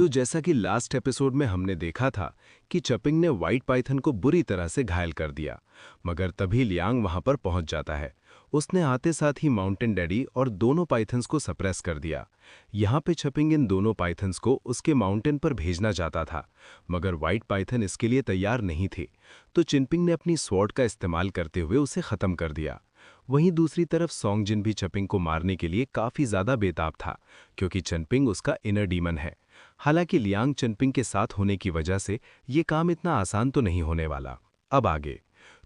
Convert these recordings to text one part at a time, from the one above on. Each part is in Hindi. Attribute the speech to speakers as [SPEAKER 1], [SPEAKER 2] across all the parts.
[SPEAKER 1] तो जैसा कि लास्ट एपिसोड में हमने देखा था कि चपिंग ने व्हाइट पाइथन को बुरी तरह से घायल कर दिया, मगर तभी लियांग वहां पर पहुंच जाता है। उसने आते साथ ही माउंटेन डैडी और दोनों पाइथन्स को सप्रेस कर दिया। यहाँ पे चपिंग इन दोनों पाइथन्स को उसके माउंटेन पर भेजना चाहता था, मगर व्हाइट पाइथन इसके लिए तैयार नहीं थे। तो चिनपिंग ने अपनी स्वॉर्ड का इस्तेमाल करते हुए उसे खत्म कर दिया। वहीं दूसरी तरफ सॉन्गजिन भी चपिंग को मारने के लिए काफी ज्यादा बेताब था, क्योंकि चनपिंग उसका इनर डीमन है। हालांकि लियांग चनपिंग के साथ होने की वजह से ये काम इतना आसान तो नहीं होने वाला। अब आगे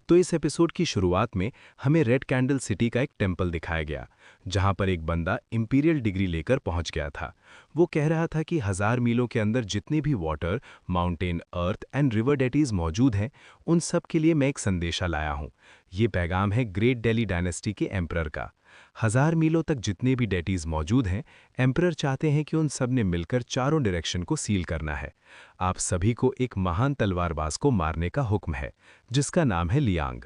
[SPEAKER 1] तो इस एपिसोड की शुरुआत में हमें रेड कैंडल सिटी का एक टेम्पल दिखाया गया, जहां पर एक बंदा इंपीरियल डिग्री लेकर पहुंच गया था। वो कह रहा था कि 1000 मीलों के अंदर जितने भी water, mountain, earth and river deities मौजूद हैं, उन सब के लिए मैं एक संदेशा लाया हूं। ये पैगाम है ग्रेट दिल्ली डायनेस्टी के एम्परर का। 1000 मीलों तक जितने भी डेटीज मौजूद हैं, एम्परर चाहते हैं कि उन सब ने मिलकर चारों डायरेक्शन को सील करना है। आप सभी को एक महान तलवारबाज को मारने का हुक्म है, जिसका नाम है लियांग।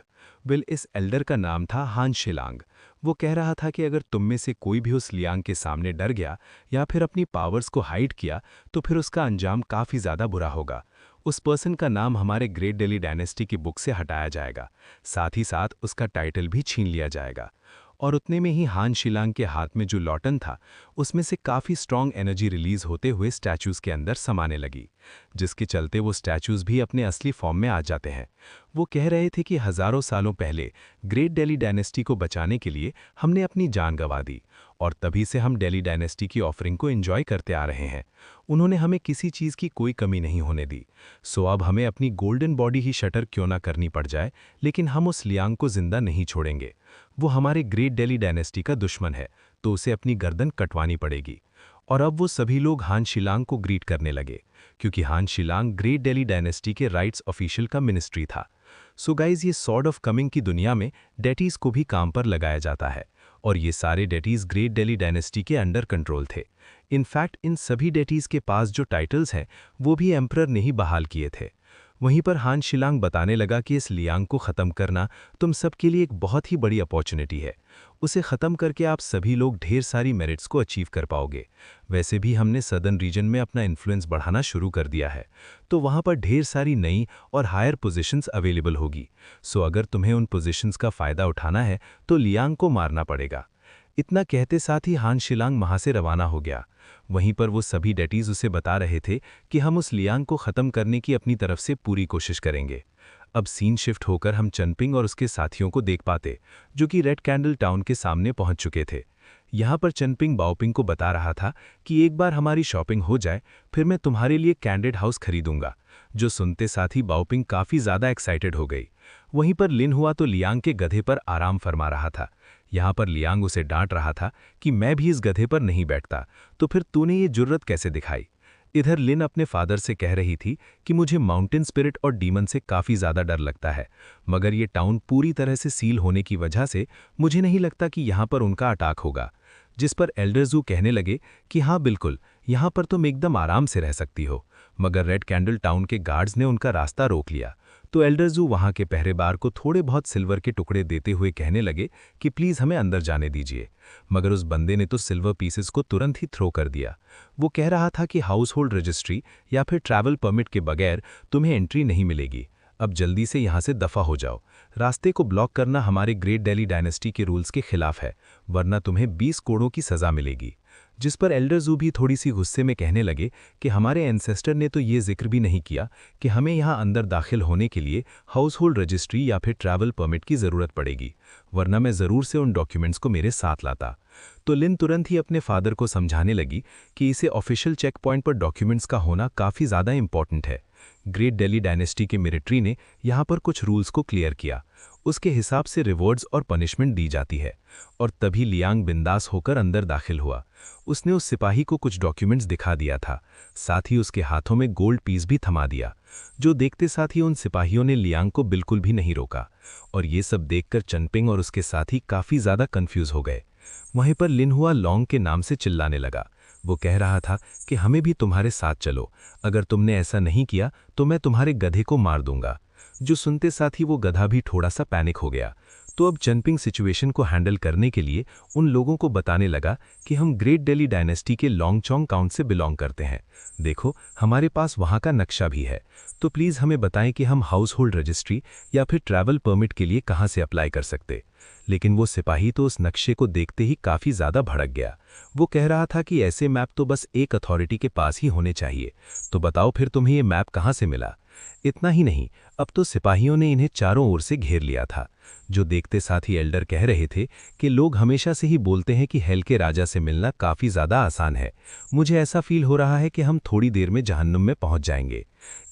[SPEAKER 1] इस एल्डर का नाम था हान शिलांग। वो कह रहा था कि अगर तुम में से कोई भी उस लियांग के सामने डर गया या फिर अपनी पावर्स को हाइड किया, तो फिर उसका अंजाम काफ़ी ज़्यादा बुरा होगा। उस पर्सन का नाम हमारे ग्रेट दिल्ली डायनेस्टी की बुक से हटाया जाएगा, साथ ही साथ उसका टाइटल भी छीन लिया जाएगा। और उतने में ही हान शिलांग के हाथ में जो लॉटन था, उसमें से काफ़ी स्ट्रॉन्ग एनर्जी रिलीज होते हुए स्टैचूज़ के अंदर समाने लगी, जिसके चलते वो स्टैचूज़ भी अपने असली फॉर्म में आ जाते हैं। वो कह रहे थे कि हज़ारों सालों पहले ग्रेट दिल्ली डायनेस्टी को बचाने के लिए हमने अपनी जान गंवा दी, और तभी से हम दिल्ली डायनेस्टी की ऑफरिंग को एंजॉय करते आ रहे हैं। उन्होंने हमें किसी चीज़ की कोई कमी नहीं होने दी। सो अब हमें अपनी गोल्डन बॉडी ही शटर क्यों ना करनी पड़ जाए, लेकिन हम उस लियांग को जिंदा नहीं छोड़ेंगे। वो हमारे ग्रेट दिल्ली डायनेस्टी का दुश्मन है, तो उसे अपनी गर्दन कटवानी पड़ेगी। और अब वो सभी लोग हान शिलांग को ग्रीट करने लगे, क्योंकि हान शिलांग ग्रेट दिल्ली डायनेस्टी के राइट्स ऑफिशियल का मिनिस्ट्री था। सो गाइज, ये सॉर्ड ऑफ कमिंग की दुनिया में डेटीज को भी काम पर लगाया जाता है, और ये सारे डेटीज ग्रेट दिल्ली डायनेस्टी के अंडर कंट्रोल थे। इनफैक्ट इन सभी डेटीज के पास जो टाइटल्स हैं, वो भी एम्परर ने ही बहाल किए थे। वहीं पर हान शिलांग बताने लगा कि इस लियांग को ख़त्म करना तुम सबके लिए एक बहुत ही बड़ी अपॉर्चुनिटी है। उसे ख़त्म करके आप सभी लोग ढेर सारी मेरिट्स को अचीव कर पाओगे। वैसे भी हमने सदर्न रीजन में अपना इन्फ्लुएंस बढ़ाना शुरू कर दिया है, तो वहाँ पर ढेर सारी नई और हायर पोजीशंस अवेलेबल होगी। सो अगर तुम्हें उन पोजीशंस का फ़ायदा उठाना है, तो लियांग को मारना पड़ेगा। इतना कहते साथ ही हान शिलांग वहाँ से रवाना हो गया। वहीं पर वो सभी डेटीज उसे बता रहे थे कि हम उस लियांग को ख़त्म करने की अपनी तरफ से पूरी कोशिश करेंगे। अब सीन शिफ्ट होकर हम चनपिंग और उसके साथियों को देख पाते, जो कि रेड कैंडल टाउन के सामने पहुंच चुके थे। यहाँ पर चनपिंग बाओपिंग को बता रहा था कि एक बार हमारी शॉपिंग हो जाए, फिर मैं तुम्हारे लिए कैंडेड हाउस खरीदूंगा। जो सुनते साथ ही बाओपिंग काफ़ी ज़्यादा एक्साइटेड हो गई। वहीं पर लिन हुआ तो लियांग के गधे पर आराम फरमा रहा था। यहाँ पर लियांग उसे डांट रहा था कि मैं भी इस गधे पर नहीं बैठता, तो फिर तूने ये जुर्रत कैसे दिखाई। इधर लिन अपने फादर से कह रही थी कि मुझे माउंटेन स्पिरिट और डीमन से काफ़ी ज़्यादा डर लगता है, मगर ये टाउन पूरी तरह से सील होने की वजह से मुझे नहीं लगता कि यहाँ पर उनका अटैक होगा। जिस पर एल्डर जू कहने लगे कि हाँ बिल्कुल, यहाँ पर तुम एकदम आराम से रह सकती हो। मगर रेड कैंडल टाउन के गार्ड्स ने उनका रास्ता रोक लिया, तो एल्डर जू वहाँ के पहरेदार को थोड़े बहुत सिल्वर के टुकड़े देते हुए कहने लगे कि प्लीज़ हमें अंदर जाने दीजिए। मगर उस बंदे ने तो सिल्वर पीसेस को तुरंत ही थ्रो कर दिया। वो कह रहा था कि हाउस होल्ड रजिस्ट्री या फिर ट्रैवल परमिट के बगैर तुम्हें एंट्री नहीं मिलेगी। अब जल्दी से यहाँ से दफ़ा हो जाओ। रास्ते को ब्लॉक करना हमारे ग्रेट दिल्ली डायनेस्टी के रूल्स के खिलाफ है, वरना तुम्हें 20 कोड़ों की सज़ा मिलेगी। जिस पर एल्डर जू भी थोड़ी सी गुस्से में कहने लगे कि हमारे एंसेस्टर ने तो ये जिक्र भी नहीं किया कि हमें यहाँ अंदर दाखिल होने के लिए हाउस होल्ड रजिस्ट्री या फिर ट्रैवल परमिट की ज़रूरत पड़ेगी, वरना मैं ज़रूर से उन डॉक्यूमेंट्स को मेरे साथ लाता। तो लिन तुरंत ही अपने फादर को समझाने लगी कि इसे ऑफिशियल चेक पॉइंट पर डॉक्यूमेंट्स का होना काफ़ी ज़्यादा इंपॉर्टेंट है। ग्रेट दिल्ली डायनेस्टी के मिलिट्री ने यहाँ पर कुछ रूल्स को क्लियर किया, उसके हिसाब से रिवॉर्ड्स और पनिशमेंट दी जाती है। और तभी लियांग बिंदास होकर अंदर दाखिल हुआ। उसने उस सिपाही को कुछ डॉक्यूमेंट्स दिखा दिया था, साथ ही उसके हाथों में गोल्ड पीस भी थमा दिया। जो देखते साथ ही उन सिपाहियों ने लियांग को बिल्कुल भी नहीं रोका, और ये सब देखकर चनपिंग और उसके साथी काफ़ी ज़्यादा कन्फ्यूज़ हो गए। वहीं पर लिन हुआ लॉन्ग के नाम से चिल्लाने लगा। वो कह रहा था कि हमें भी तुम्हारे साथ चलो, अगर तुमने ऐसा नहीं किया तो मैं तुम्हारे गधे को मार दूंगा। जो सुनते साथ ही वो गधा भी थोड़ा सा पैनिक हो गया।
[SPEAKER 2] तो अब चनपिंग सिचुएशन को हैंडल करने के लिए उन लोगों को बताने लगा कि हम ग्रेट दिल्ली डायनेस्टी के लॉन्गचोंग काउंट से बिलोंग करते हैं। देखो, हमारे पास वहाँ का नक्शा भी है, तो प्लीज़ हमें बताएं कि हम हाउस होल्ड रजिस्ट्री या फिर ट्रैवल परमिट के लिए कहाँ से अप्लाई कर सकते। लेकिन वो सिपाही तो उस नक्शे को देखते ही काफ़ी ज़्यादा भड़क गया। वो कह रहा था कि ऐसे मैप तो बस एक अथॉरिटी के पास ही होने चाहिए, तो बताओ फिर तुम्हें ये मैप कहाँ से मिला। इतना ही नहीं, अब तो सिपाहियों ने इन्हें चारों ओर से घेर लिया था। जो देखते साथ ही एल्डर कह रहे थे कि लोग हमेशा से ही बोलते हैं कि हेल के राजा से मिलना काफ़ी ज़्यादा आसान है। मुझे ऐसा फील हो रहा है कि हम थोड़ी देर में जहन्नुम में पहुंच जाएंगे।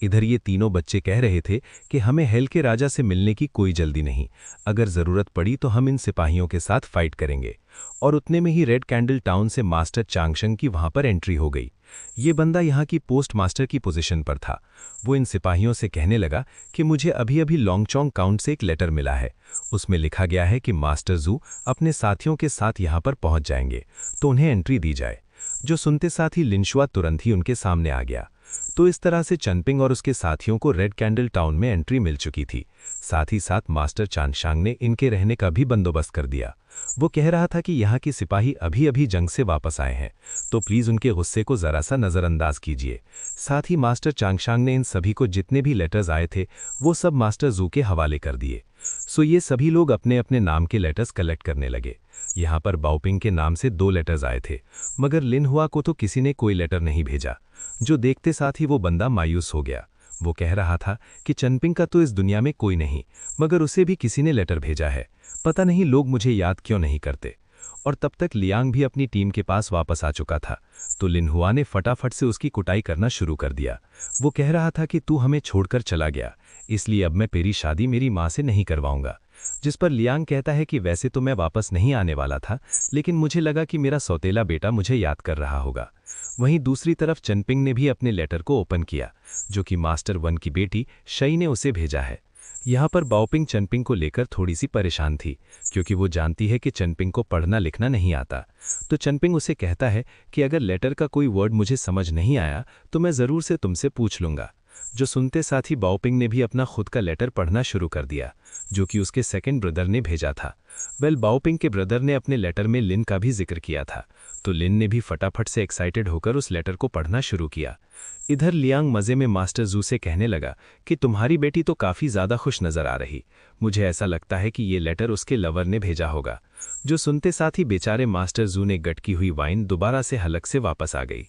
[SPEAKER 2] इधर ये तीनों बच्चे कह रहे थे कि हमें हेल के राजा से मिलने की कोई जल्दी नहीं, अगर ज़रूरत पड़ी तो हम इन सिपाहियों के साथ फाइट करेंगे। और उतने में ही रेड कैंडल टाउन से मास्टर चांगशंग की वहां पर एंट्री हो गई। ये बंदा यहाँ की पोस्ट मास्टर की पोजीशन पर था। वो इन सिपाहियों से कहने लगा कि मुझे अभी अभी लॉन्गचोंग काउंट से एक लेटर मिला है। उसमें लिखा गया है कि मास्टर जू अपने साथियों के साथ यहाँ पर पहुँच जाएंगे, तो उन्हें एंट्री दी जाए। जो सुनते साथ ही लिनशुआ तुरंत ही उनके सामने आ गया। तो इस तरह से चनपिंग और उसके साथियों को रेड कैंडल टाउन में एंट्री मिल चुकी थी। साथ ही साथ मास्टर चांगशांग ने इनके रहने का भी बंदोबस्त कर दिया। वो कह रहा था कि यहाँ के सिपाही अभी अभी जंग से वापस आए हैं, तो प्लीज़ उनके गुस्से को ज़रा सा नज़रअंदाज कीजिए। साथ ही मास्टर चांगशांग ने इन सभी को जितने भी लेटर्स आए थे वो सब मास्टर जू के हवाले कर दिए। सो ये सभी लोग अपने अपने नाम के लेटर्स कलेक्ट करने लगे। यहाँ पर बाओपिंग के नाम से 2 लेटर्स आए थे, मगर लिनहुआ को तो किसी ने कोई लेटर नहीं भेजा। जो देखते साथ ही वो बंदा मायूस हो गया। वो कह रहा था कि चनपिंग का तो इस दुनिया में कोई नहीं, मगर उसे भी किसी ने लेटर भेजा है। पता नहीं लोग मुझे याद क्यों नहीं करते। और तब तक लियांग भी अपनी टीम के पास वापस आ चुका था, तो लिनहुआ ने फटाफट से उसकी कुटाई करना शुरू कर दिया। वो कह रहा था कि तू हमें छोड़कर चला गया, इसलिए अब मैं तेरी शादी मेरी माँ से नहीं करवाऊंगा। जिस पर लियांग कहता है कि वैसे तो मैं वापस नहीं आने वाला था, लेकिन मुझे लगा कि मेरा सौतेला बेटा मुझे याद कर रहा होगा। वहीं दूसरी तरफ चनपिंग ने भी अपने लेटर को ओपन किया, जो कि मास्टर वन की बेटी शई ने उसे भेजा है। यहाँ पर बाओपिंग चनपिंग को लेकर थोड़ी सी परेशान थी, क्योंकि वो जानती है कि चनपिंग को पढ़ना लिखना नहीं आता। तो चनपिंग उसे कहता है कि अगर लेटर का कोई वर्ड मुझे समझ नहीं आया तो मैं ज़रूर से तुमसे पूछ लूँगा। जो सुनते साथ ही बाओपिंग ने भी अपना खुद का लेटर पढ़ना शुरू कर दिया, जो कि उसके सेकंड ब्रदर ने भेजा था। बाओपिंग के ब्रदर ने अपने लेटर में लिन का भी जिक्र किया था, तो लिन ने भी फटाफट से एक्साइटेड होकर उस लेटर को पढ़ना शुरू किया। इधर लियांग मज़े में मास्टर जू से कहने लगा कि तुम्हारी बेटी तो काफ़ी ज़्यादा खुश नज़र आ रही, मुझे ऐसा लगता है कि ये लेटर उसके लवर ने भेजा होगा। जो सुनते साथ ही बेचारे मास्टर जू ने गटकी हुई वाइन दोबारा से हलक से वापस आ गई।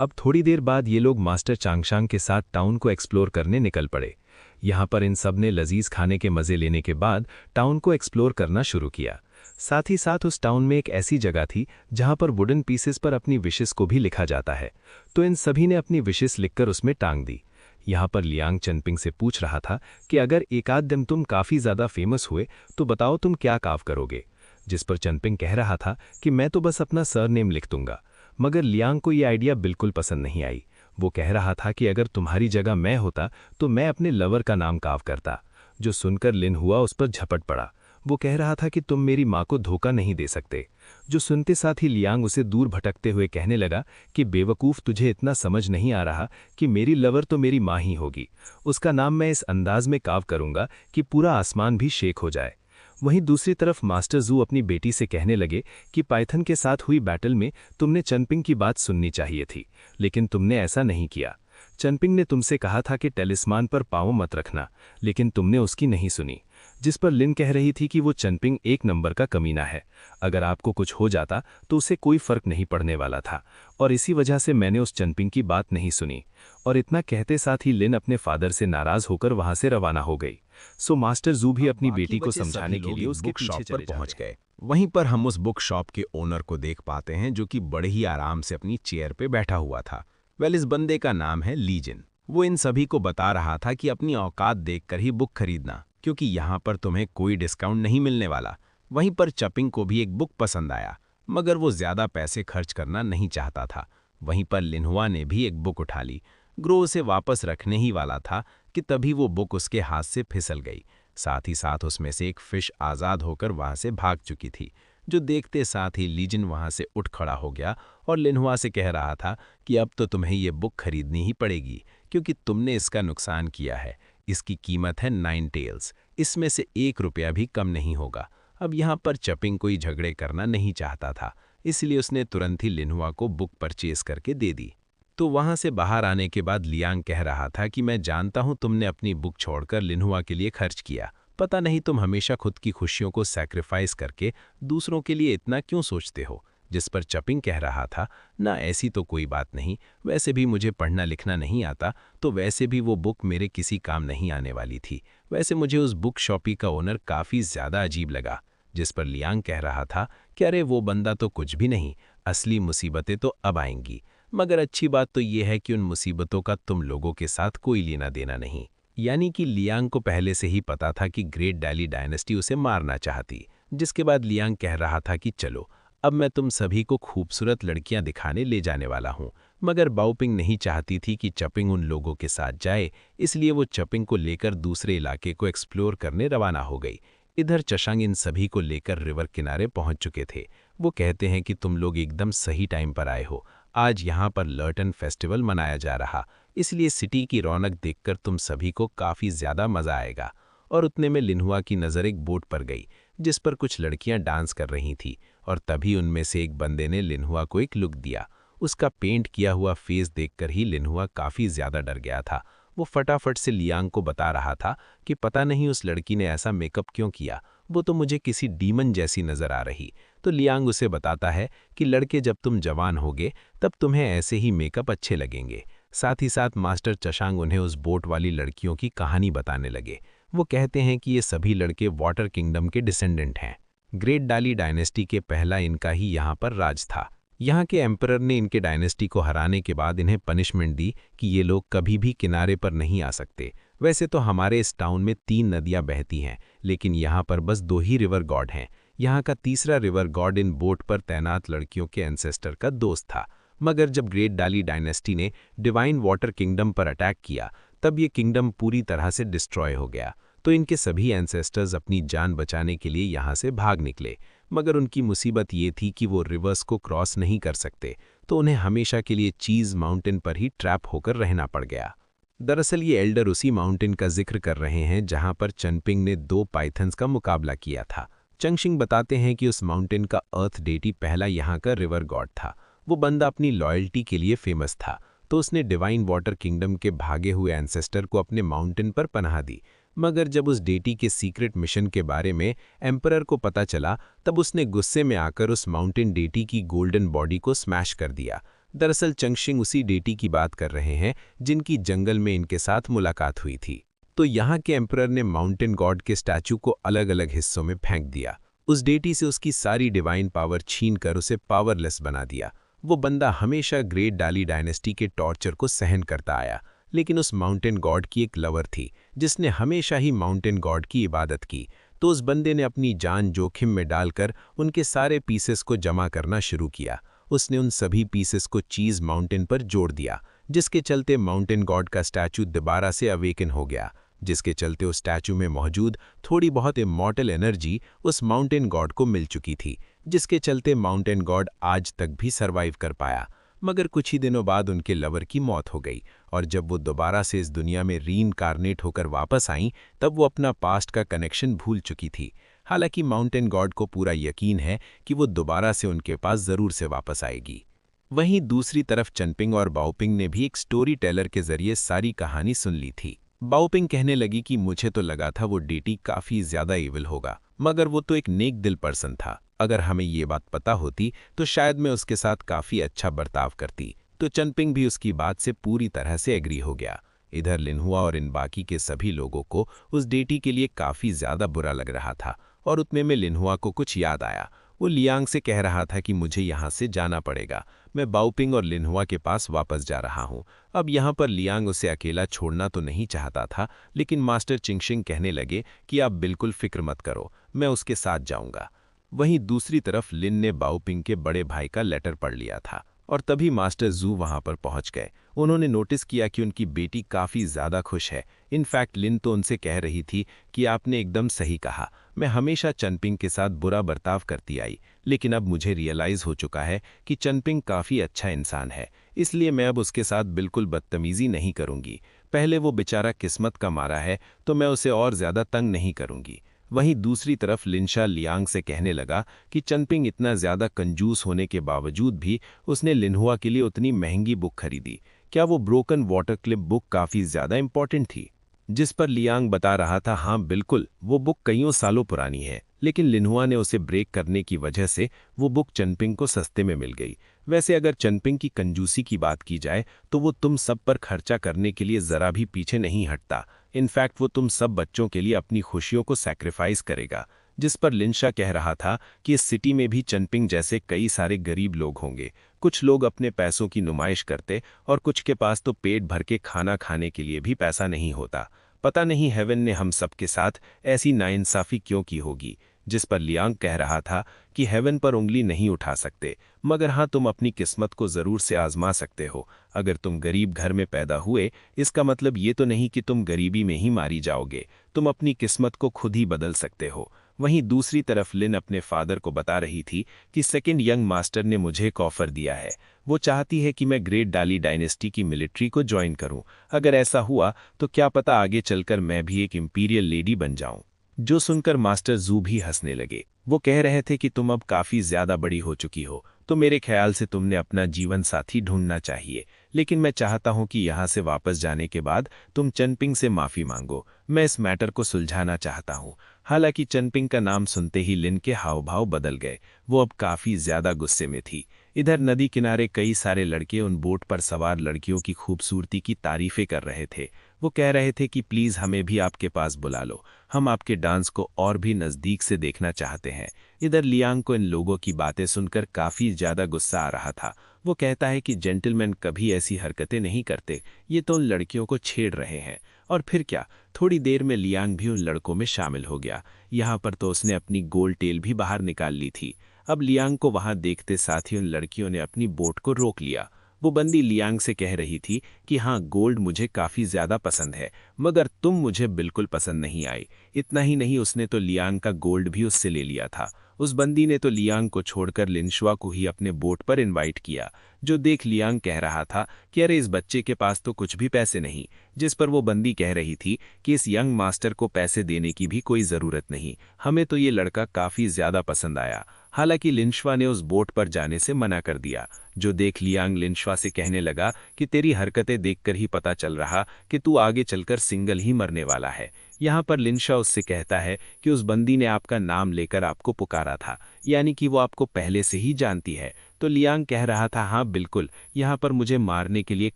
[SPEAKER 2] अब थोड़ी देर बाद ये लोग मास्टर चांगशांग के साथ टाउन को एक्सप्लोर करने निकल पड़े। यहाँ पर इन सब ने लजीज खाने के मज़े लेने के बाद टाउन को एक्सप्लोर करना शुरू किया। साथ ही साथ उस टाउन में एक ऐसी जगह थी जहाँ पर वुडन पीसेस पर अपनी विशेस को भी लिखा जाता है, तो इन सभी ने अपनी विशेस लिखकर उसमें टांग दी। यहाँ पर लियांग चनपिंग से पूछ रहा था कि अगर एक आध दिन तुम काफ़ी ज़्यादा फेमस हुए तो बताओ तुम क्या काम करोगे। जिस पर चनपिंग कह रहा था कि मैं तो बस अपना सरनेम लिख दूंगा। मगर लियांग को ये आइडिया बिल्कुल पसंद नहीं आई। वो कह रहा था कि अगर तुम्हारी जगह मैं होता तो मैं अपने लवर का नाम काव करता। जो सुनकर लिनहुआ उस पर झपट पड़ा। वो कह रहा था कि तुम मेरी माँ को धोखा नहीं दे सकते। जो सुनते साथ ही लियांग उसे दूर भटकते हुए कहने लगा कि बेवकूफ़, तुझे इतना समझ नहीं आ रहा कि मेरी लवर तो मेरी माँ ही होगी। उसका नाम मैं इस अंदाज में काव करूँगा कि पूरा आसमान भी शेक हो जाए। वहीं दूसरी तरफ मास्टर जू अपनी बेटी से कहने लगे कि पाइथन के साथ हुई बैटल में तुमने चनपिंग की बात सुननी चाहिए थी, लेकिन तुमने ऐसा नहीं किया। चनपिंग ने तुमसे कहा था कि टेलिस्मान पर पाँव मत रखना, लेकिन तुमने उसकी नहीं सुनी। जिस पर लिन कह रही थी कि वो चनपिंग एक नंबर का कमीना है, अगर आपको कुछ हो जाता तो उसे कोई फर्क नहीं पड़ने वाला था, और इसी वजह से मैंने उस चनपिंग की बात नहीं सुनी। और इतना कहते साथ ही लिन अपने फादर से नाराज होकर वहां से रवाना हो गई। सो मास्टर जू भी अपनी बेटी को समझाने के लिए उसके पीछे चले
[SPEAKER 1] पहुंच गए। वहीं पर हम उस बुक शॉप के ओनर को देख पाते हैं, जो कि बड़े ही आराम से अपनी चेयर पे बैठा हुआ था। इस बंदे का नाम है लीजिन। वो इन सभी को बता रहा था कि अपनी औकात देखकर ही बुक खरीदना, क्योंकि यहाँ पर तुम्हें कोई डिस्काउंट नहीं मिलने वाला। वहीं पर चपिंग को भी एक बुक पसंद आया, मगर वो ज़्यादा पैसे खर्च करना नहीं चाहता था। वहीं पर लिनहुआ ने भी एक बुक उठा ली। ग्रो उसे वापस रखने ही वाला था कि तभी वो बुक उसके हाथ से फिसल गई। साथ ही साथ उसमें से एक फिश आज़ाद होकर वहाँ से भाग चुकी थी। जो देखते साथ ही लीजिन वहाँ से उठ खड़ा हो गया और लिनहुआ से कह रहा था कि अब तो तुम्हें ये बुक खरीदनी ही पड़ेगी, क्योंकि तुमने इसका नुकसान किया है।
[SPEAKER 2] इसकी कीमत है 9 टेल्स, इसमें से 1 रुपया भी कम नहीं होगा। अब यहाँ पर चपिंग कोई झगड़े करना नहीं चाहता था, इसलिए उसने तुरंत ही लिनहुआ को बुक परचेज करके दे दी। तो वहाँ से बाहर आने के बाद लियांग कह रहा था कि मैं जानता हूँ तुमने अपनी बुक छोड़कर लिनहुआ के लिए खर्च किया, पता नहीं तुम हमेशा खुद की खुशियों को सैक्रिफाइस करके दूसरों के लिए इतना क्यों सोचते हो। जिस पर चपिंग कह रहा था, ना ऐसी तो कोई बात नहीं, वैसे भी मुझे पढ़ना लिखना नहीं आता, तो वैसे भी वो बुक मेरे किसी काम नहीं आने वाली थी। वैसे मुझे उस बुक शॉपी का ओनर काफ़ी ज़्यादा अजीब लगा। जिस पर लियांग कह रहा था कि अरे वो बंदा तो कुछ भी नहीं, असली मुसीबतें तो अब आएंगी, मगर अच्छी बात तो ये है कि उन मुसीबतों का तुम लोगों के साथ कोई लेना देना नहीं। यानी कि लियांग को पहले से ही पता था कि ग्रेट डैली डायनेस्टी उसे मारना चाहती। जिसके बाद लियांग कह रहा था कि चलो अब मैं तुम सभी को खूबसूरत लड़कियां दिखाने ले जाने वाला हूं। मगर बाओपिंग नहीं चाहती थी कि चपिंग उन लोगों के साथ जाए, इसलिए वो चपिंग को लेकर दूसरे इलाके को एक्सप्लोर करने रवाना हो गई। इधर चशांग इन सभी को लेकर रिवर किनारे पहुंच चुके थे। वो कहते हैं कि तुम लोग एकदम सही टाइम पर आए हो, आज यहाँ पर लर्टन फेस्टिवल मनाया जा रहा, इसलिए सिटी की रौनक देखकर तुम सभी को काफ़ी ज़्यादा मज़ा आएगा। और उतने में लिनहुआ की नज़र एक बोट पर गई, जिस पर कुछ लड़कियां डांस कर रही थी, और तभी उनमें से एक बंदे ने लिनहुआ को एक लुक दिया। उसका पेंट किया हुआ फेस देखकर ही लिनहुआ काफ़ी ज़्यादा डर गया था। वो फटाफट से लियांग को बता रहा था कि पता नहीं उस लड़की ने ऐसा मेकअप क्यों किया, वो तो मुझे किसी डीमन जैसी नज़र आ रही। तो लियांग उसे बताता है कि लड़के जब तुम जवान होगे तब तुम्हें ऐसे ही मेकअप अच्छे लगेंगे। साथ ही साथ मास्टर चशांग उन्हें उस बोट वाली लड़कियों की कहानी बताने लगे। वो कहते हैं कि ये सभी लड़के वाटर किंगडम के डिसेंडेंट हैं। ग्रेट डाली डायनेस्टी के पहला इनका ही यहाँ पर राज था। यहाँ के एम्परर ने इनके डायनेस्टी को हराने के बाद इन्हें पनिशमेंट दी कि ये लोग कभी भी किनारे पर नहीं आ सकते। वैसे तो हमारे इस टाउन में 3 नदियाँ बहती हैं, लेकिन यहाँ पर बस 2 ही रिवर गॉड हैं। यहाँ का तीसरा रिवर गॉड इन बोट पर तैनात लड़कियों के एंसेस्टर का दोस्त था। मगर जब ग्रेट डाली डायनेस्टी ने डिवाइन वाटर किंगडम पर अटैक किया, तब ये किंगडम पूरी तरह से डिस्ट्रॉय हो गया। तो इनके सभी एंसेस्टर्स अपनी जान बचाने के लिए यहाँ से भाग निकले, मगर उनकी मुसीबत ये थी कि वो रिवर्स को क्रॉस नहीं कर सकते, तो उन्हें हमेशा के लिए चीज़ माउंटेन पर ही ट्रैप होकर रहना पड़ गया। दरअसल ये एल्डर उसी माउंटेन का जिक्र कर रहे हैं जहाँ पर चनपिंग ने 2 पाइथन्स का मुकाबला किया था। चंगशिंग बताते हैं कि उस माउंटेन का अर्थ डेटी पहला यहाँ का रिवर गॉड था। वो बंदा अपनी लॉयल्टी के लिए फेमस था, तो उसने डिवाइन वाटर किंगडम के भागे हुए एंसेस्टर को अपने माउंटेन पर पनाह दी। मगर जब उस डेटी के सीक्रेट मिशन के बारे में एम्परर को पता चला, तब उसने गुस्से में आकर उस माउंटेन डेटी की गोल्डन बॉडी को स्मैश कर दिया। दरअसल चंगशिंग उसी डेटी की बात कर रहे हैं जिनकी जंगल में इनके साथ मुलाकात हुई थी। तो यहाँ के एम्परर ने माउंटेन गॉड के स्टैचू को अलग अलग हिस्सों में फेंक दिया। उस डेटी से उसकी सारी डिवाइन पावर छीन कर उसे पावरलेस बना दिया। वो बंदा हमेशा ग्रेट डाली डायनेस्टी के टॉर्चर को सहन करता आया, लेकिन उस माउंटेन गॉड की एक लवर थी जिसने हमेशा ही माउंटेन गॉड की इबादत की। तो उस बंदे ने अपनी जान जोखिम में डालकर उनके सारे पीसेस को जमा करना शुरू किया। उसने उन सभी पीसेस को चीज़ माउंटेन पर जोड़ दिया, जिसके चलते माउंटेन गॉड का स्टैचू दोबारा से अवेकन हो गया। जिसके चलते उस स्टैचू में मौजूद थोड़ी बहुत इमॉर्टल एनर्जी उस माउंटेन गॉड को मिल चुकी थी, जिसके चलते माउंटेन गॉड आज तक भी सर्वाइव कर पाया। मगर कुछ ही दिनों बाद उनके लवर की मौत हो गई, और जब वो दोबारा से इस दुनिया में रीइंकार्नेट होकर वापस आईं, तब वो अपना पास्ट का कनेक्शन भूल चुकी थी। हालांकि माउंटेन गॉड को पूरा यकीन है कि वो दोबारा से उनके पास ज़रूर से वापस आएगी। वहीं दूसरी तरफ चनपिंग और बाओपिंग ने भी एक स्टोरी टेलर के जरिए सारी कहानी सुन ली थी। बाओपिंग कहने लगी कि मुझे तो लगा था वो डेटी काफ़ी ज़्यादा इविल होगा, मगर वो तो एक नेक दिल पर्सन था। अगर हमें ये बात पता होती तो शायद मैं उसके साथ काफ़ी अच्छा बर्ताव करती। तो चनपिंग भी उसकी बात से पूरी तरह से एग्री हो गया। इधर लिनहुआ और इन बाकी के सभी लोगों को उस डेटी के लिए काफ़ी ज़्यादा बुरा लग रहा था, और उतने में लिनहुआ को कुछ याद आया। वो लियांग से कह रहा था कि मुझे यहाँ से जाना पड़ेगा, मैं बाओपिंग और लिनहुआ के पास वापस जा रहा हूँ। अब यहाँ पर लियांग उसे अकेला छोड़ना तो नहीं चाहता था, लेकिन मास्टर चिंगशिंग कहने लगे कि आप बिल्कुल फिक्र मत करो, मैं उसके साथ जाऊँगा। वहीं दूसरी तरफ लिन ने बाओपिंग के बड़े भाई का लेटर पढ़ लिया था, और तभी मास्टर जू वहां पर पहुंच गए। उन्होंने नोटिस किया कि उनकी बेटी काफ़ी ज़्यादा खुश है। इनफैक्ट लिन तो उनसे कह रही थी कि आपने एकदम सही कहा, मैं हमेशा चनपिंग के साथ बुरा बर्ताव करती आई, लेकिन अब मुझे रियलाइज़ हो चुका है कि चनपिंग काफ़ी अच्छा इंसान है, इसलिए मैं अब उसके साथ बिल्कुल बदतमीज़ी नहीं करूँगी। पहले वो बेचारा किस्मत का मारा है, तो मैं उसे और ज्यादा तंग नहीं करूंगी। वहीं दूसरी तरफ लिंशा लियांग से कहने लगा कि चनपिंग इतना ज्यादा कंजूस होने के बावजूद भी उसने लिन्हुआ के लिए उतनी महंगी बुक खरीदी। क्या वो ब्रोकन वाटर क्लिप बुक काफी ज्यादा इंपॉर्टेंट थी? जिस पर लियांग बता रहा था, हाँ बिल्कुल, वो बुक कईयों सालों पुरानी है, लेकिन लिन्हुआ ने उसे ब्रेक करने की वजह से वो बुक चनपिंग को सस्ते में मिल गई। वैसे अगर चनपिंग की कंजूसी की बात की जाए तो वो तुम सब पर खर्चा करने के लिए जरा भी पीछे नहीं हटता। इनफैक्ट वो तुम सब बच्चों के लिए अपनी खुशियों को सैक्रिफाइस करेगा। जिस पर लिंशा कह रहा था कि इस सिटी में भी चनपिंग जैसे कई सारे गरीब लोग होंगे। कुछ लोग अपने पैसों की नुमाइश करते और कुछ के पास तो पेट भर के खाना खाने के लिए भी पैसा नहीं होता। पता नहीं हेवन ने हम सबके साथ ऐसी नाइंसाफी क्यों की होगी। जिस पर लियांग कह रहा था कि हेवन पर उंगली नहीं उठा सकते, मगर हाँ तुम अपनी किस्मत को जरूर से आजमा सकते हो। अगर तुम गरीब घर में पैदा हुए, इसका मतलब ये तो नहीं कि तुम गरीबी में ही मारी जाओगे। तुम अपनी किस्मत को खुद ही बदल सकते हो। वहीं दूसरी तरफ लिन अपने फादर को बता रही थी कि सेकंड यंग मास्टर ने मुझे एक ऑफर दिया है। वो चाहती है कि मैं ग्रेट डाली डायनेस्टी की मिलिट्री को ज्वाइन करूं। अगर ऐसा हुआ तो क्या पता आगे चलकर मैं भी एक इंपीरियल लेडी बन जाऊं। जो सुनकर मास्टर जू भी हंसने लगे। वो कह रहे थे कि तुम अब काफी ज्यादा बड़ी हो चुकी हो, तो मेरे ख्याल से तुमने अपना जीवन साथी ढूंढना चाहिए। लेकिन मैं चाहता हूं कि यहां से वापस जाने के बाद तुम चनपिंग से माफी मांगो। मैं इस मैटर को सुलझाना चाहता हूं। हालांकि चनपिंग का नाम सुनते ही लिन के हाव भाव बदल गए। वो अब काफी ज्यादा गुस्से में थी। इधर नदी किनारे कई सारे लड़के उन बोट पर सवार लड़कियों की खूबसूरती की तारीफें कर रहे थे। वो कह रहे थे कि प्लीज हमें भी आपके पास बुला लो, हम आपके डांस को और भी नजदीक से देखना चाहते हैं। इधर लियांग को इन लोगों की बातें सुनकर काफी ज्यादा गुस्सा आ रहा था। वो कहता है कि जेंटलमैन कभी ऐसी हरकतें नहीं करते, ये तो उन लड़कियों को छेड़ रहे हैं। और फिर क्या, थोड़ी देर में लियांग भी उन लड़कों में शामिल हो गया। यहाँ पर तो उसने अपनी गोल टेल भी बाहर निकाल ली थी। अब लियांग को वहां देखते साथ ही उन लड़कियों ने अपनी बोट को रोक लिया। वो बंदी लियांग से कह रही थी कि हाँ गोल्ड मुझे काफी ज्यादा पसंद है, मगर तुम मुझे बिल्कुल पसंद नहीं आई। इतना ही नहीं, उसने तो लियांग का गोल्ड भी उससे ले लिया था। उस बंदी ने तो लियांग को छोड़कर लिनशुआ को ही अपने बोट पर इनवाइट किया। जो देख लियांग कह रहा था कि अरे इस बच्चे के पास तो कुछ भी पैसे नहीं। जिस पर वो बंदी कह रही थी कि इस यंग मास्टर को पैसे देने की भी कोई जरूरत नहीं, हमें तो ये लड़का काफी ज्यादा पसंद आया। हालांकि लिनशुआ ने उस बोट पर जाने से मना कर दिया। जो देख लियांग लिनशुआ से कहने लगा कि तेरी हरकतें देखकर ही पता चल रहा कि तू आगे चलकर सिंगल ही मरने वाला है। यहाँ पर लिनशुआ उससे कहता है कि उस बंदी ने आपका नाम लेकर आपको पुकारा था, यानी कि वो आपको पहले से ही जानती है। तो लियांग कह रहा था, हाँ बिल्कुल, यहाँ पर मुझे मारने के लिए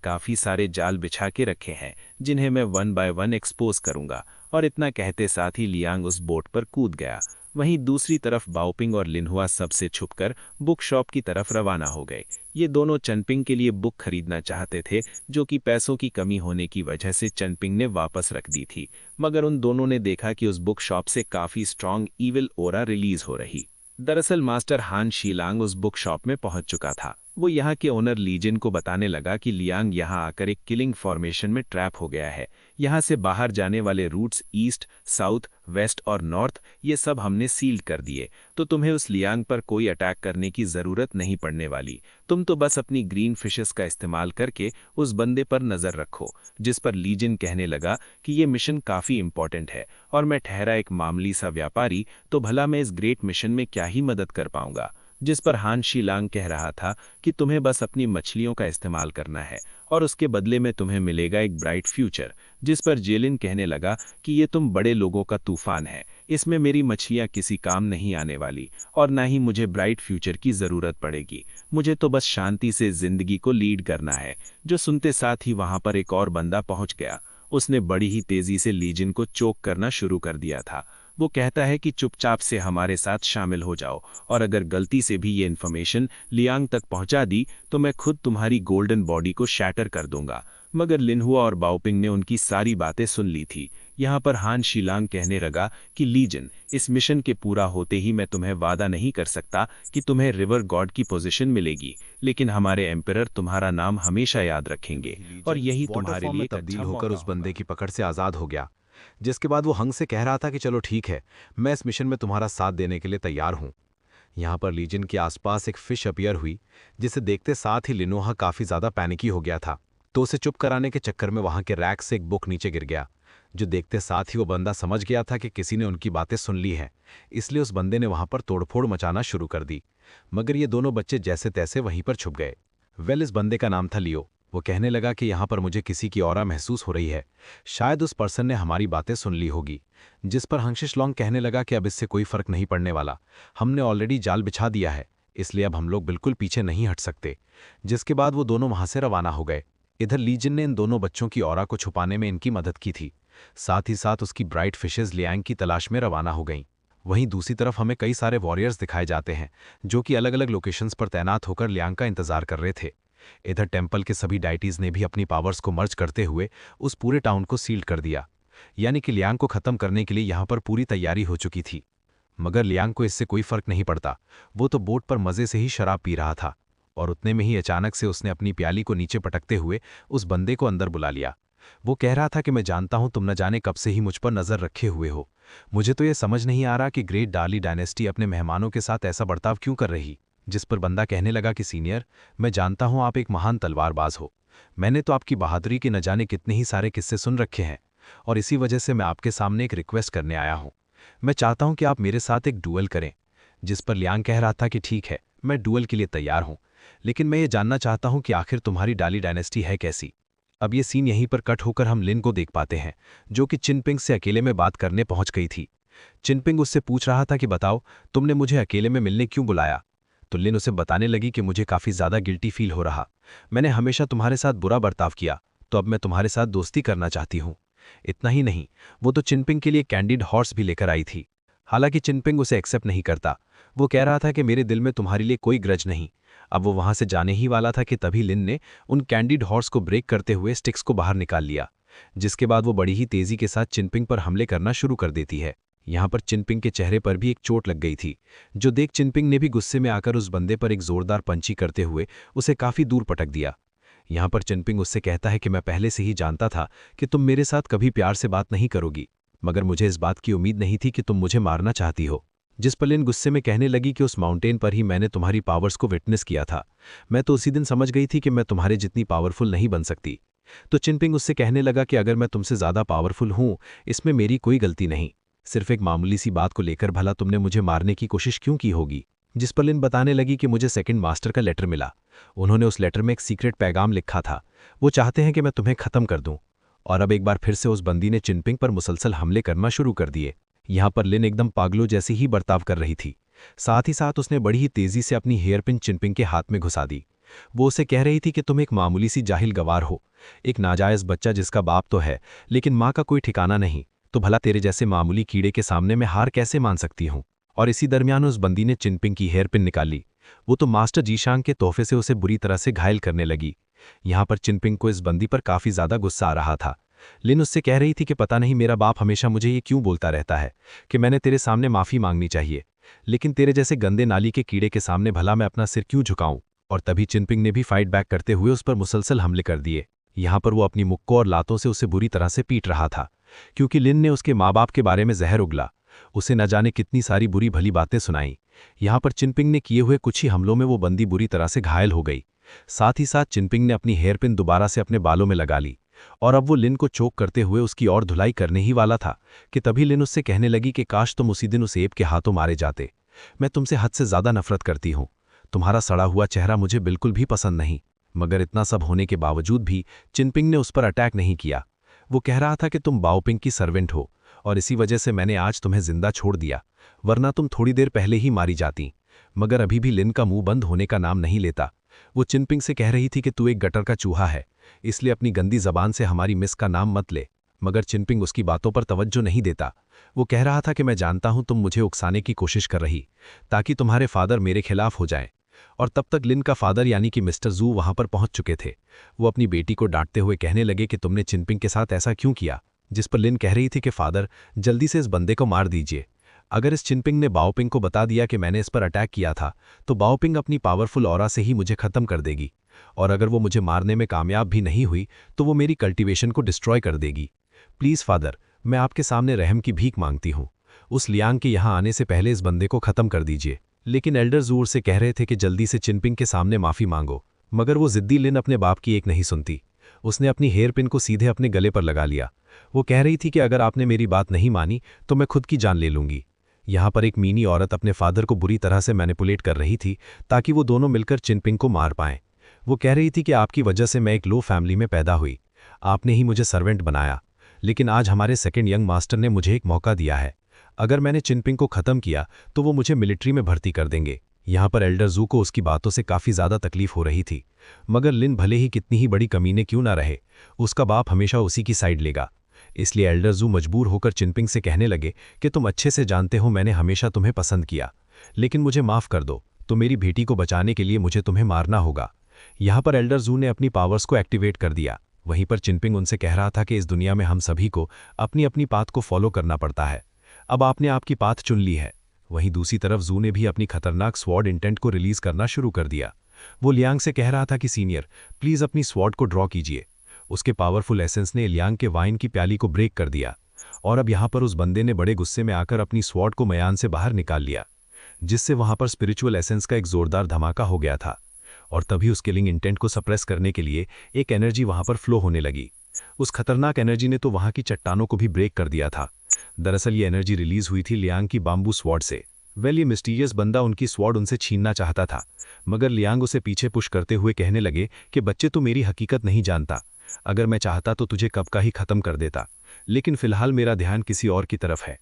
[SPEAKER 2] काफी सारे जाल बिछा के रखे हैं, जिन्हें मैं 1 बाय 1 एक्सपोज करूंगा। और इतना कहते साथ ही लियांग उस बोट पर कूद गया। वहीं दूसरी तरफ बाओपिंग और लिन्हुआ सबसे छुपकर बुक शॉप की तरफ रवाना हो गए। ये दोनों चनपिंग के लिए बुक खरीदना चाहते थे, जो कि पैसों की कमी होने की वजह से चनपिंग ने वापस रख दी थी। मगर उन दोनों ने देखा कि उस बुक शॉप से काफी स्ट्रॉन्ग ईविल ओरा रिलीज हो रही। दरअसल मास्टर हान शीलांग उस बुक शॉप में पहुंच चुका था। वो यहाँ के ओनर लीजन को बताने लगा कि लियांग यहाँ आकर एक किलिंग फॉर्मेशन में ट्रैप हो गया है। यहाँ से बाहर जाने वाले रूट्स ईस्ट, साउथ, वेस्ट और नॉर्थ, ये सब हमने सील्ड कर दिए, तो तुम्हें उस लियांग पर कोई अटैक करने की जरूरत नहीं पड़ने वाली। तुम तो बस अपनी ग्रीन फिशेस का इस्तेमाल करके उस बंदे पर नजर रखो। जिस पर लीजन कहने लगा कि ये मिशन काफी इंपॉर्टेंट है और मैं ठहरा एक मामूली सा व्यापारी, तो भला मैं इस ग्रेट मिशन में क्या ही मदद कर पाऊंगा। जिस पर हान शीलांग कह रहा था कि तुम्हें बस अपनी मछलियों का इस्तेमाल करना है और उसके बदले में तुम्हें मिलेगा एक ब्राइट फ्यूचर। जिस पर जेलिन कहने लगा कि ये तुम बड़े लोगों का तूफान है, इसमें मेरी मछलियां किसी काम नहीं आने वाली और ना ही मुझे ब्राइट फ्यूचर की जरूरत पड़ेगी। मुझे तो बस शांति से जिंदगी को लीड करना है। जो सुनते साथ ही वहां पर एक और बंदा पहुंच गया। उसने बड़ी ही तेजी से लीजिन को चोक करना शुरू कर दिया था। वो कहता है कि चुपचाप से हमारे साथ शामिल हो जाओ, और अगर गलती से भी ये इन्फॉर्मेशन लियांग तक पहुंचा दी तो मैं खुद तुम्हारी गोल्डन बॉडी को शैटर कर दूंगा। मगर लिनहुआ और बाओपिंग ने उनकी सारी बातें सुन ली थी। यहाँ पर हान शीलांग कहने लगा कि लीजन, इस मिशन के पूरा होते ही मैं तुम्हें वादा नहीं कर सकता कि तुम्हें रिवर गॉड की पोजीशन मिलेगी, लेकिन हमारे एम्परर तुम्हारा नाम हमेशा याद रखेंगे और यही तुम्हारे लिए एक
[SPEAKER 1] तब्दील
[SPEAKER 2] अच्छा
[SPEAKER 1] होकर
[SPEAKER 2] मौका
[SPEAKER 1] उस बंदे की पकड़ से आज़ाद हो गया। जिसके बाद वो हंग से कह रहा था कि चलो ठीक है, मैं इस मिशन में तुम्हारा साथ देने के लिए तैयार हूं। यहाँ पर लीजन के आसपास एक फिश अपीयर हुई, जिसे देखते साथ ही लिनोहा काफी ज्यादा पैनिकी हो गया था।
[SPEAKER 3] तो उसे चुप कराने के चक्कर में वहां के रैक से एक बुक नीचे गिर गया। जो देखते साथ ही वो बंदा समझ गया था कि किसी ने उनकी बातें सुन ली हैं, इसलिए उस बंदे ने वहां पर तोड़फोड़ मचाना शुरू कर दी। मगर ये दोनों बच्चे जैसे तैसे वहीं पर छुप गए। इस बंदे का नाम था लियो। वो कहने लगा कि यहाँ पर मुझे किसी की ऑरा महसूस हो रही है। शायद उस पर्सन ने हमारी बातें सुन ली होगी। जिस पर हंशिश लॉन्ग कहने लगा कि अब इससे कोई फर्क नहीं पड़ने वाला, हमने ऑलरेडी जाल बिछा दिया है, इसलिए अब हम लोग बिल्कुल पीछे नहीं हट सकते। जिसके बाद वो दोनों वहां से रवाना हो गए। इधर लीजिन ने इन दोनों बच्चों की ऑरा को छुपाने में इनकी मदद की थी। साथ ही साथ उसकी ब्राइट फिशेज लियांग की तलाश में रवाना हो गईं। वहीं दूसरी तरफ हमें कई सारे वॉरियर्स दिखाए जाते हैं जो कि अलग अलग लोकेशंस पर तैनात होकर लियांग का इंतजार कर रहे थे। इधर टेम्पल के सभी डाइटीज ने भी अपनी पावर्स को मर्ज करते हुए उस पूरे टाउन को सील्ड कर दिया, यानी कि लियांग को खत्म करने के लिए यहां पर पूरी तैयारी हो चुकी थी। मगर लियांग को इससे कोई फर्क नहीं पड़ता। वो तो बोट पर मजे से ही शराब पी रहा था और उतने में ही अचानक से उसने अपनी प्याली को नीचे पटकते हुए उस बंदे को अंदर बुला लिया। वो कह रहा था कि मैं जानता हूं तुम न जाने कब से ही मुझ पर नजर रखे हुए हो। मुझे तो यह समझ नहीं आ रहा कि ग्रेट डार्ली डायनेस्टी अपने मेहमानों के साथ ऐसा बर्ताव क्यों कर रही। जिस पर बंदा कहने लगा कि सीनियर, मैं जानता हूं आप एक महान तलवारबाज हो। मैंने तो आपकी बहादुरी के न जाने कितने ही सारे किस्से सुन रखे हैं और इसी वजह से मैं आपके सामने एक रिक्वेस्ट करने आया हूं। मैं चाहता हूं कि आप मेरे साथ एक डुअल करें। जिस पर लियांग कह रहा था कि ठीक है, मैं डुअल के लिए तैयार हूं, लेकिन मैं ये जानना चाहता हूं कि आखिर तुम्हारी डाली डायनेस्टी है कैसी। अब ये सीन यहीं पर कट होकर हम लिन को देख पाते हैं, जो कि चिनपिंग से अकेले में बात करने पहुंच गई थी। चिनपिंग उससे पूछ रहा था कि बताओ, तुमने मुझे अकेले में मिलने क्यों बुलाया। तो लिन उसे बताने लगी कि मुझे काफी ज्यादा गिल्टी फील हो रहा। मैंने हमेशा तुम्हारे साथ बुरा बर्ताव किया, तो अब मैं तुम्हारे साथ दोस्ती करना चाहती हूँ। इतना ही नहीं, वो तो चिनपिंग के लिए कैंडिड हॉर्स भी लेकर आई थी। हालांकि चिनपिंग उसे एक्सेप्ट नहीं करता। वो कह रहा था कि मेरे दिल में तुम्हारे लिए कोई ग्रज नहीं। अब वो वहां से जाने ही वाला था कि तभी लिन ने उन कैंडिड हॉर्स को ब्रेक करते हुए स्टिक्स को बाहर निकाल लिया। जिसके बाद वो बड़ी ही तेजी के साथ चिनपिंग पर हमले करना शुरू कर देती है। यहाँ पर चिनपिंग के चेहरे पर भी एक चोट लग गई थी, जो देख चिनपिंग ने भी गुस्से में आकर उस बंदे पर एक जोरदार पंची करते हुए उसे काफी दूर पटक दिया। यहाँ पर चिनपिंग उससे कहता है कि मैं पहले से ही जानता था कि तुम मेरे साथ कभी प्यार से बात नहीं करोगी, मगर मुझे इस बात की उम्मीद नहीं थी कि तुम मुझे मारना चाहती हो। जिस पर लिन गुस्से में कहने लगी कि उस माउंटेन पर ही मैंने तुम्हारी पावर्स को विटनेस किया था। मैं तो उसी दिन समझ गई थी कि मैं तुम्हारे जितनी पावरफुल नहीं बन सकती। तो चिनपिंग उससे कहने लगा कि अगर मैं तुमसे ज्यादा पावरफुल हूं, इसमें मेरी कोई गलती नहीं। सिर्फ एक मामूली सी बात को लेकर भला तुमने मुझे मारने की कोशिश क्यों की होगी। जिस पर लिन बताने लगी कि मुझे सेकंड मास्टर का लेटर मिला। उन्होंने उस लेटर में एक सीक्रेट पैगाम लिखा था। वो चाहते हैं कि मैं तुम्हें खत्म कर दूं। और अब एक बार फिर से उस बंदी ने चिनपिंग पर मुसलसल हमले करना शुरू कर दिए। यहाँ पर लिन एकदम पागलों जैसी ही बर्ताव कर रही थी। साथ ही साथ उसने बड़ी ही तेजी से अपनी हेयरपिन चिनपिंग के हाथ में घुसा दी। वो उसे कह रही थी कि तुम एक मामूली सी जाहिल गवार हो, एक नाजायज बच्चा जिसका बाप तो है लेकिन माँ का कोई ठिकाना नहीं। तो भला तेरे जैसे मामूली कीड़े के सामने मैं हार कैसे मान सकती हूँ। और इसी दरमियान उस बंदी ने चिनपिंग की हेयरपिन निकाली। वो तो मास्टर जीशांग के तोहफे से उसे बुरी तरह से घायल करने लगी। यहाँ पर चिनपिंग को इस बंदी पर काफी ज्यादा गुस्सा आ रहा था। लिन उससे कह रही थी कि पता नहीं मेरा बाप हमेशा मुझे ये क्यों बोलता रहता है कि मैंने तेरे सामने माफी मांगनी चाहिए, लेकिन तेरे जैसे गंदे नाली के कीड़े के सामने भला मैं अपना सिर क्यों झुकाऊं। और तभी चिनपिंग ने भी फाइट बैक करते हुए उस पर मुसलसल हमले कर दिए। यहाँ पर वो अपनी मुक्कों और लातों से उसे बुरी तरह से पीट रहा था, क्योंकि लिन ने उसके माँ बाप के बारे में जहर उगला, उसे न जाने कितनी सारी बुरी भली बातें सुनाई। यहाँ पर चिनपिंग ने किए हुए कुछ ही हमलों में वो बंदी बुरी तरह से घायल हो गई। साथ ही साथ चिनपिंग ने अपनी हेयरपिन दोबारा से अपने बालों में लगा ली और अब वो लिन को चोक करते हुए उसकी और धुलाई करने ही वाला था कि तभी लिन उससे कहने लगी कि काश तुम उसी दिन उस एब के हाथों मारे जाते। मैं तुमसे हद से ज्यादा नफरत करती हूँ। तुम्हारा सड़ा हुआ चेहरा मुझे बिल्कुल भी पसंद नहीं। मगर इतना सब होने के बावजूद भी चिनपिंग ने उस पर अटैक नहीं किया। वो कह रहा था कि तुम बाओपिंग की सर्वेंट हो और इसी वजह से मैंने आज तुम्हें जिंदा छोड़ दिया, वरना तुम थोड़ी देर पहले ही मारी जाती। मगर अभी भी लिन का मुंह बंद होने का नाम नहीं लेता। वो चिनपिंग से कह रही थी कि तू एक गटर का चूहा है, इसलिए अपनी गंदी जबान से हमारी मिस का नाम मत ले। मगर चिनपिंग उसकी बातों पर तवज्जो नहीं देता। वो कह रहा था कि मैं जानता हूं तुम मुझे उकसाने की कोशिश कर रही ताकि तुम्हारे फादर मेरे खिलाफ हो जाएं। और तब तक लिन का फादर यानी कि मिस्टर जू वहां पर पहुंच चुके थे। वो अपनी बेटी को डांटते हुए कहने लगे कि तुमने चिनपिंग के साथ ऐसा क्यों किया। जिस पर लिन कह रही थी कि फादर जल्दी से इस बंदे को मार दीजिए। अगर इस चिनपिंग ने बाओपिंग को बता दिया कि मैंने इस पर अटैक किया था तो बाओपिंग अपनी पावरफुल ऑरा से ही मुझे खत्म कर देगी, और अगर वो मुझे मारने में कामयाब भी नहीं हुई तो वो मेरी कल्टीवेशन को डिस्ट्रॉय कर देगी। प्लीज फादर, मैं आपके सामने रहम की भीख मांगती हूँ। उस लियांग के यहाँ आने से पहले इस बंदे को खत्म कर दीजिए। लेकिन एल्डर जूर से कह रहे थे कि जल्दी से चिनपिंग के सामने माफी मांगो, मगर वो जिद्दी लिन अपने बाप की एक नहीं सुनती।
[SPEAKER 2] उसने अपनी हेयर पिन को सीधे अपने गले पर लगा लिया। वो कह रही थी कि अगर आपने मेरी बात नहीं मानी तो मैं खुद की जान ले लूंगी। यहाँ पर एक मीनी औरत अपने फादर को बुरी तरह से मैनिपुलेट कर रही थी ताकि वो दोनों मिलकर चिनपिंग को मार पाएं। वो कह रही थी कि आपकी वजह से मैं एक लो फैमिली में पैदा हुई, आपने ही मुझे सर्वेंट बनाया, लेकिन आज हमारे सेकंड यंग मास्टर ने मुझे एक मौका दिया है। अगर मैंने चिनपिंग को खत्म किया तो वो मुझे मिलिट्री में भर्ती कर देंगे। यहाँ पर एल्डर जू को उसकी बातों से काफ़ी ज़्यादा तकलीफ हो रही थी, मगर लिन भले ही कितनी ही बड़ी कमीने क्यों ना रहे, उसका बाप हमेशा उसी की साइड लेगा। इसलिए एल्डर जू मजबूर होकर चिनपिंग से कहने लगे कि तुम अच्छे से जानते हो मैंने हमेशा तुम्हें पसंद किया, लेकिन मुझे माफ़ कर दो, तो मेरी बेटी को बचाने के लिए मुझे तुम्हें मारना होगा। यहाँ पर एल्डर जू ने अपनी पावर्स को एक्टिवेट कर दिया। वहीं पर चिनपिंग उनसे कह रहा था कि इस दुनिया में हम सभी को अपनी अपनी पाथ को फॉलो करना पड़ता है, अब आपने आपकी पाथ चुन ली है। वहीं दूसरी तरफ जू ने भी अपनी खतरनाक स्वॉर्ड इंटेंट को रिलीज करना शुरू कर दिया। वो लियांग से कह रहा था कि सीनियर प्लीज अपनी स्वॉर्ड को ड्रॉ कीजिए। उसके पावरफुल एसेंस ने लियांग के वाइन की प्याली को ब्रेक कर दिया और अब यहाँ पर उस बंदे ने बड़े गुस्से में आकर अपनी स्वॉर्ड को मयान से बाहर निकाल लिया, जिससे वहां पर स्पिरिचुअल एसेंस का एक जोरदार धमाका हो गया था। और तभी उस किलिंग इंटेंट को सप्रेस करने के लिए एक एनर्जी वहां पर फ्लो होने लगी। उस खतरनाक एनर्जी ने तो वहां की चट्टानों को भी ब्रेक कर दिया था। दरअसल ये एनर्जी रिलीज हुई थी लियांग की बाम्बू स्वॉर्ड से। ये मिस्टीरियस बंदा उनकी स्वॉर्ड उनसे छीनना चाहता था, मगर लियांग उसे पीछे पुश करते हुए कहने लगे कि बच्चे तो मेरी हकीकत नहीं जानता, अगर मैं चाहता तो तुझे कब का ही खत्म कर देता, लेकिन फिलहाल मेरा ध्यान किसी और की तरफ है।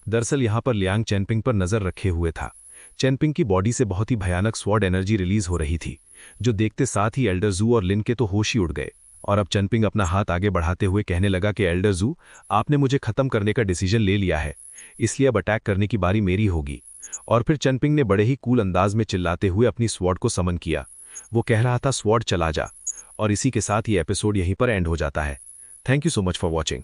[SPEAKER 2] दरअसल यहाँ पर लियांग चेनपिंग पर नजर रखे हुए था। चेनपिंग की बॉडी से बहुत ही भयानक स्वॉर्ड एनर्जी रिलीज हो रही थी, जो देखते साथ ही एल्डर जू और लिन के तो होश ही उड़ गए। और अब चेनपिंग अपना हाथ आगे बढ़ाते हुए कहने लगा कि एल्डर जू, आपने मुझे खत्म करने का डिसीजन ले लिया है, इसलिए अब अटैक करने की बारी मेरी होगी। और फिर चेनपिंग ने बड़े ही कूल अंदाज में चिल्लाते हुए अपनी स्वॉर्ड को समन किया। वो कह रहा था स्वॉर्ड चला जा। और इसी के साथ ये एपिसोड यहीं पर एंड हो जाता है। Thank you so much for watching.